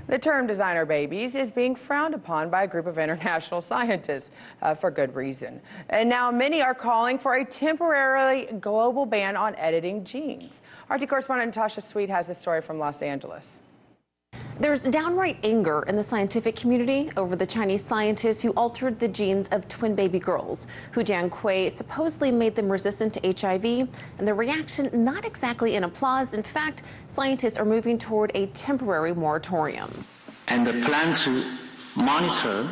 The term designer babies is being frowned upon by a group of international scientists for good reason. And now many are calling for a temporary global ban on editing genes. RT correspondent Natasha Sweatte has the story from Los Angeles. There's downright anger in the scientific community over the Chinese scientists who altered the genes of twin baby girls. Hu Jiankui supposedly made them resistant to HIV, and the reaction not exactly in applause. In fact, scientists are moving toward a temporary moratorium. And the plan to monitor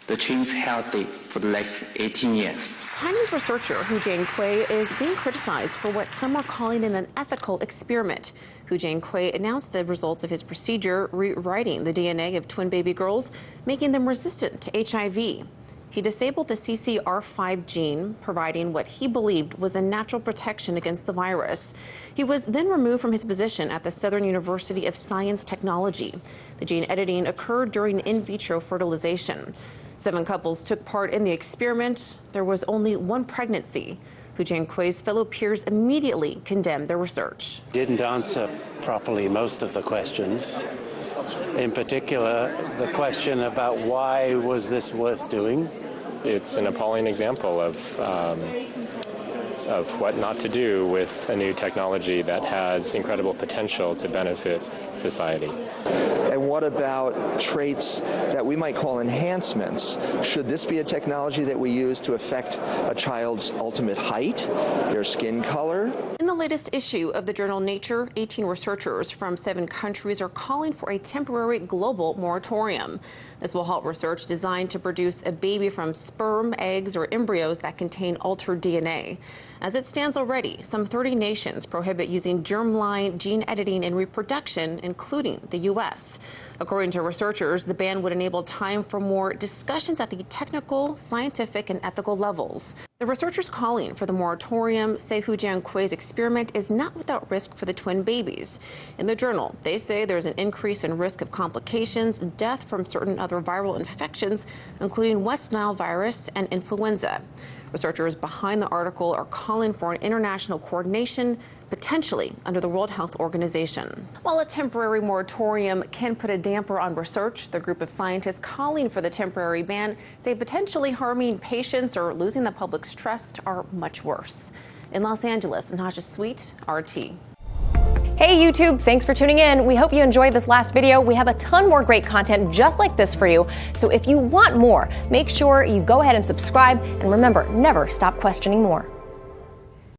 the genes healthy for the next 18 years. Chinese researcher Hu Jiankui is being criticized for what some are calling an unethical experiment. Hu Jiankui announced the results of his procedure, rewriting the DNA of twin baby girls, making them resistant to HIV. He disabled the CCR5 gene, providing what he believed was a natural protection against the virus. He was then removed from his position at the Southern University of Science Technology. The gene editing occurred during in vitro fertilization. 7 couples took part in the experiment. There was only one pregnancy. Hu Jiankui's fellow peers immediately condemned the research. Didn't answer properly most of the questions. In particular, the question about why was this worth doing? It's an appalling example of what not to do with a new technology that has incredible potential to benefit society. And what about traits that we might call enhancements? Should this be a technology that we use to affect a child's ultimate height, their skin color? In the latest issue of the journal Nature, 18 researchers from 7 countries are calling for a temporary global moratorium. This will halt research designed to produce a baby from sperm, eggs, or embryos that contain altered DNA. As it stands already, some 30 nations prohibit using germline gene editing in reproduction, including the U.S. According to researchers, the ban would enable time for more discussions at the technical, scientific, and ethical levels. The researchers calling for the moratorium say Hu Jiankui's experiment is not without risk for the twin babies. In the journal, they say there's an increase in risk of complications, death from certain other viral infections, including West Nile virus and influenza. Researchers behind the article are calling for an international coordination, potentially under the World Health Organization. While a temporary moratorium can put a damper on research, the group of scientists calling for the temporary ban say potentially harming patients or losing the public's trust are much worse. In Los Angeles, Natasha Sweatte, RT. Hey YouTube, thanks for tuning in. We hope you enjoyed this last video. We have a ton more great content just like this for you. So if you want more, make sure you go ahead and subscribe, and remember, never stop questioning more.